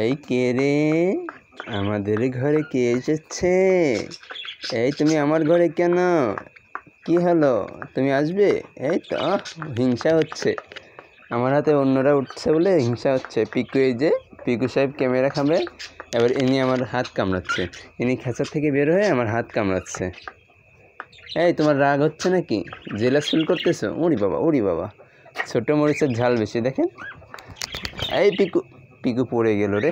এই কে রে? আমাদের ঘরে কে এসেছে? এই তুমি আমার ঘরে কেন? কি হলো? তুমি আসবে? এই তো হিংসা হচ্ছে আমার হাতে, অন্যরা উঠছে বলে হিংসা হচ্ছে। পিকু, এই যে পিকু সাহেব ক্যামেরা খাবে, এবার ইনি আমার হাত কামড়াচ্ছে। ইনি খাঁচার থেকে বের হয়ে আমার হাত কামড়াচ্ছে। এই তোমার রাগ হচ্ছে নাকি? জেলাস ফিল করতেছো? উড়ি বাবা, উড়ি বাবা, ছোটো মরিচের ঝাল বেশি। দেখেন, এই পিকু, পিকু পড়ে গেল রে।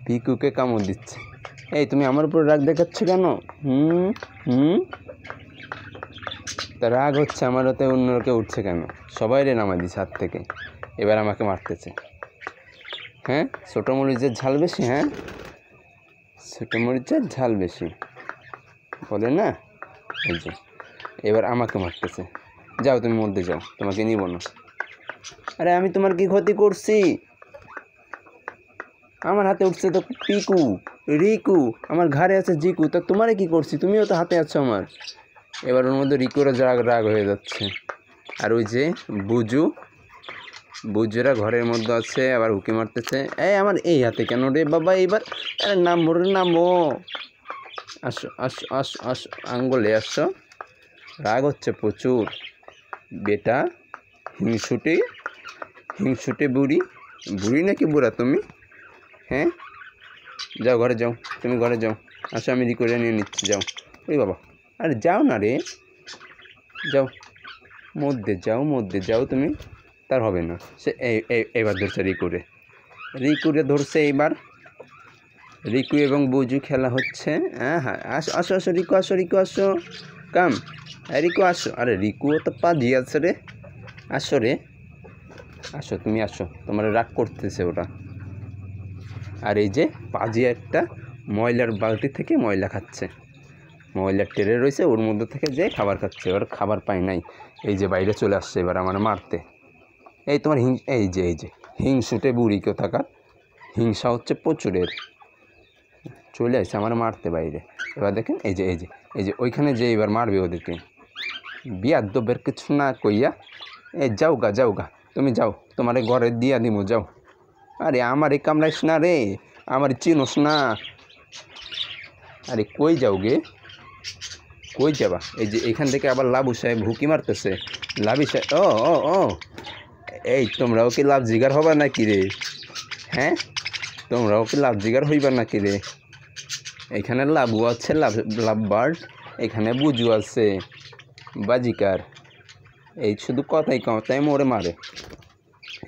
পিকুকে কামড় দিচ্ছে। এই তুমি আমার উপর রাগ দেখাচ্ছ কেন? তা রাগ হচ্ছে আমার হাতে, অন্যকে উঠছে কেন? সবাই রে নামাই দিচ্ছে হাত থেকে, এবার আমাকে মারতেছে। হ্যাঁ, ছোটো মরিচের ঝাল বেশি। হ্যাঁ, ছোটো মরিচের ঝাল বেশি বলে না? এই যে এবার আমাকে মারতেছে। যাও তুমি মধ্যে যাও, তোমাকে নিব না। আরে আমি তোমার কি ক্ষতি করছি? আমার হাতে উঠছে তো পিকু, রিকু, আমার ঘাড়ে আছে জিকু, তা তোমারে কি করছি? তুমিও তো হাতে আছো আমার। এবার ওর মধ্যে রিকুরা রাগ হয়ে যাচ্ছে। আর ওই যে বুজুরা ঘরের মধ্যে আছে, আবার উঁকি মারতেছে। এই আমার এই হাতে কেন রে বাবা? এইবার আরে নামো রে, নামো। আসো আসো আসো আসো, আঙ্গুলে আসো। রাগ হচ্ছে প্রচুর বেটা। হিংসুটে বুড়ি। বুড়ি নাকি বুড়া তুমি? হ্যাঁ, যাও ঘরে যাও, তুমি ঘরে যাও। আসো, আমি রিকোরে নিয়ে নিচ্ছি, যাও। ওই বাবা, আরে যাও না রে, যাও মধ্যে যাও তুমি। তার হবে না, সে এইবার ধরছে রিকুরে ধরছে এইবার। রিকু এবং বুজু খেলা হচ্ছে। হ্যাঁ হ্যাঁ, আসো আসো আসো, রিকু আসো, রিকু আসো, কাম। রিকু আসো। আরে রিকুও তো পাজি আছে রে, আসো রে, আসো তুমি আসো, তোমার রাগ করতেছে ওরা। আর এই যে পাজি একটা ময়লার বালতি থেকে ময়লা খাচ্ছে, ময়লার টেরে রয়েছে, ওর মধ্যে থেকে যে খাবার খাচ্ছে। এবার খাবার পায় নাই, এই যে বাইরে চলে আসছে এবার আমার মারতে। এই তোমার এই যে হিংসুটে বুড়ি কোথাকার, হিংসা হচ্ছে প্রচুরের, চলে আসছে আমার মারতে বাইরে। এবার দেখেন, এই যে ওইখানে যে এবার মারবে ওদেরকে। বিয়াদ্দবের কিছু না কইয়া, এই যাও গা তুমি যাও, তোমার ঘরে দিয়া দিব, যাও। আরে আমার এই কামড়াইস না রে, আমার চিনোস না। আরে কই যাও গে, কই যাবা? এই যে এখান থেকে আবার লাবু সাহেব হুকি মারতেছে। লাবি সাহেব, ও এই তোমরাও কি লাভ জিগার হবা নাকি রে? হ্যাঁ, তোমরাও কি লাভ জিগার হইবা নাকি রে? এখানে লাবু আছে, লাভ বার্ড, এখানে বুজু আছে বাজিকার। এই শুধু কথাই মোরে মারে।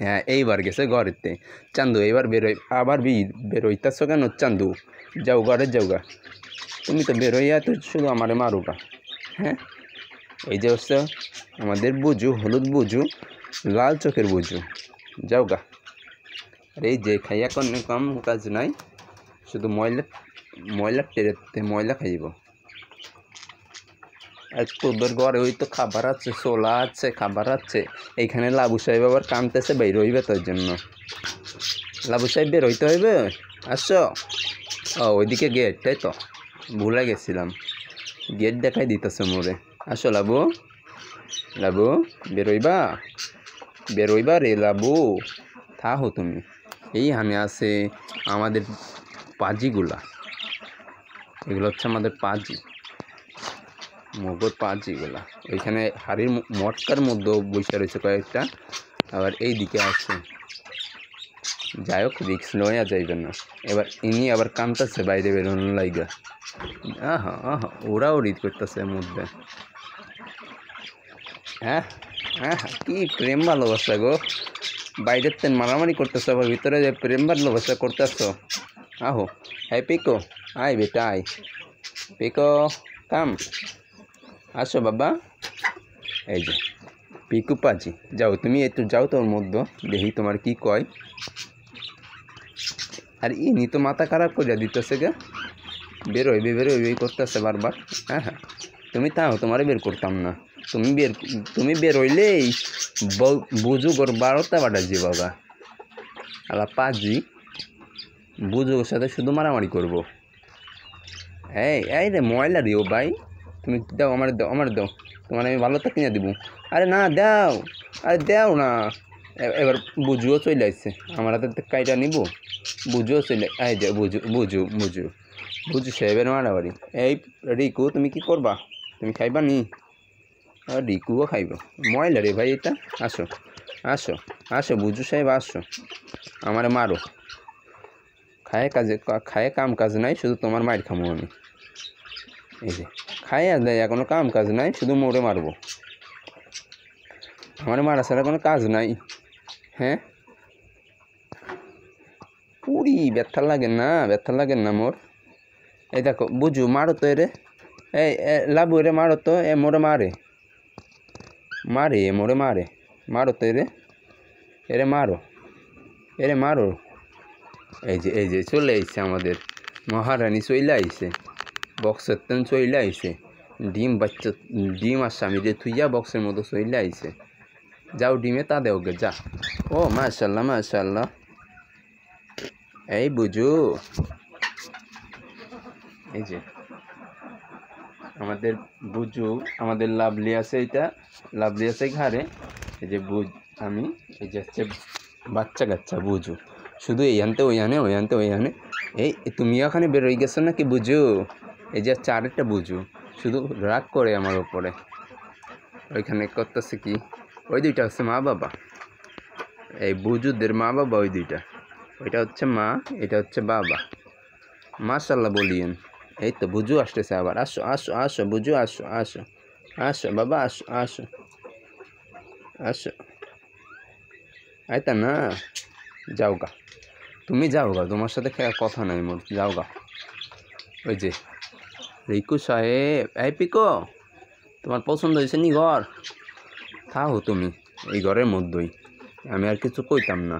হ্যাঁ, এইবার গেছে ঘরেতে। চান্দু এইবার বেরোয়, আবার বেরোইতেছ কেন চান্দু? যাও ঘরে যাও গা, তুমি তো বেরোইয়া তো শুধু আমারে মারুগা। হ্যাঁ, এই যে হচ্ছে আমাদের বুজু, হলুদ বুজু, লাল চোখের বুজু, যাও গা। আর এই যে খাইয়া কোনো কম কাজ নাই, শুধু ময়লা টেরেতে ময়লা খাইব। আর তোদের ঘরে ওই তো খাবার আছে, ছোলা আছে, খাবার আছে। এইখানে লাবু সাহেব আবার কামতেছে, বের হইবে তোর জন্য। লাবু সাহেব বের হইতে হইবে, আসো। ওইদিকে গেট, তাই তো ভুলে গেছিলাম, গেট দেখাই দিতেছে মোরে। আসো লাবু বেরোইবা রে লাবু, থাহো তুমি। এই আমি আছে আমাদের পাজিগুলা, এগুলো হচ্ছে আমাদের পাজি, মগর পাজিগুলা। ওইখানে হাড়ির মটকার মধ্যেও বসে রয়েছে কয়েকটা, আবার এই দিকে আছে। যাই হোক, রিক্স লইয়া যাইবেন না। এবার ইনি আবার কামতাছে বাইরে বেরোনোর লাইগা। আহা, ওরাও রিড করতেছে মধ্যে। হ্যাঁ, কি প্রেম ভালোবাসা গো! বাইরের তেন মারামারি করতেছো, আবার ভিতরে যে প্রেম ভালোবাসা করতেছো। আহো, হ্যাঁ পিকো, আয় বেটা আয়, পিকো কাম, আসো বাবা। এই যে পিকু পাজি, যাও তুমি একটু যাও তোর মধ্যে, দেখি তোমার কি কয়। আর ইনি তো মাথা খারাপ করে দিতেছে গে, বেরোই করতেছে বারবার। হ্যাঁ, তুমি তাও, তোমারে বের করতাম না। তুমি বের হইলেই বুঝু গোর 12টা বাটাজি বাবা। আলা পাজি বুঝুর সাথে শুধু মারামারি করবো। এই রে ময়লা দিও ভাই, তুমি দাও, আমার দাও, তোমার আমি ভালো তা কিনে দিব। আরে না দাও, আরে দাও না, এবার বুঝুও চলে আসছে আমার হাতে কাইটা নিব বুঝুও চলে এই যে বুঝু বুঝু বুঝু বুঝু সাহেবের মারাবাড়ি এই রিকু তুমি কি করবা তুমি খাইবা নি রিকুও খাইব ময়লা রে ভাই এটা আসো আসো আসো বুঝু সাহেব আসো আমার মারো খায় কাম কাজ নাই শুধু তোমার মায়ের খামো আমি এই যে খায় আর দেয় কোনো কাম কাজ নাই শুধু মোড়ে মারবো আমার মারা ছাড়া কোনো কাজ নাই হ্যাঁ পুরি ব্যথা লাগে না মোর এই দেখো বুঝু মারো তো এরে এই লাভু এরে মারো তো এ মোরে মারে মোরে মারো তো এরে মারো এই যে চলে আইছে আমাদের মহারানী চলে আইছে বক্সের তেন চলে আইছে ডিম আর স্বামী দিয়ে থুইয়া বক্সের মতো চলে আইছে যাও ডিমে তা দেওগে যা ও মাশাল্লাহ এই বুঝু এই যে আমাদের বুঝু আমাদের লাভলি আছে ঘাড়ে এই যে আমি এই যে হচ্ছে বাচ্চা কাচ্চা বুঝু শুধু এইখানতে ওইখানে এই তুমি ওখানে বেরোয় গেছো নাকি বুঝু এই যে হচ্ছে আরেকটা বুঝু শুধু রাগ করে আমার ওপরে ওইখানে করতেছে কি ওই দুইটা হচ্ছে মা বাবা এই বুঝুদের মা বাবা ওই দুইটা ওইটা হচ্ছে মা এটা হচ্ছে বাবা মাশাল্লাহ বলিয়েন এই তো বুঝু আসতেছে আবার আসো বুঝু আসো বাবা আসো আইতা না যাওগা তুমি যাওগা তোমার সাথে কথা নাই মোর যাওগা ওই যে রিকু সাহেব এই পিকো তোমার পছন্দ হয়েছে নি ঘর থাকো তুমি এই ঘরের মধ্যেই আমি আর কিছু কইতাম না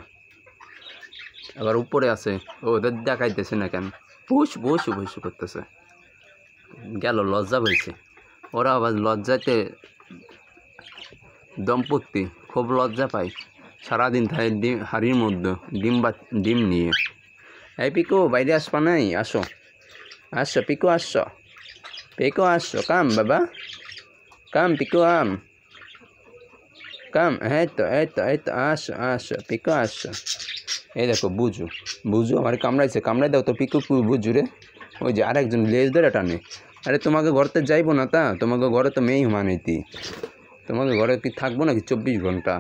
আবার উপরে আছে ওদের দেখাইতেছে না কেন বসু করতেছে গেল লজ্জা হয়েছে ওরা আবার লজ্জাতে দম্পতি খুব লজ্জা পায় সারাদিন থাকে হাড়ির মধ্যে ডিম নিয়ে এই পিকো বাইরে আসবা নাই আসো পিকো আসো কাম বাবা কাম পিকো কাম এই তো আসো পিকো আসো এই দেখো বুঝু আমার কামড়াই দাও তো পিকু বুঝু রে ওই যে আরেকজন লেজ ধরে টানে আরে তোমাকে ঘরতে যাইবো না তা তোমাকে ঘরে তো মেয়েই মানাইতি তোমাকে ঘরে কি থাকবো নাকি 24 ঘন্টা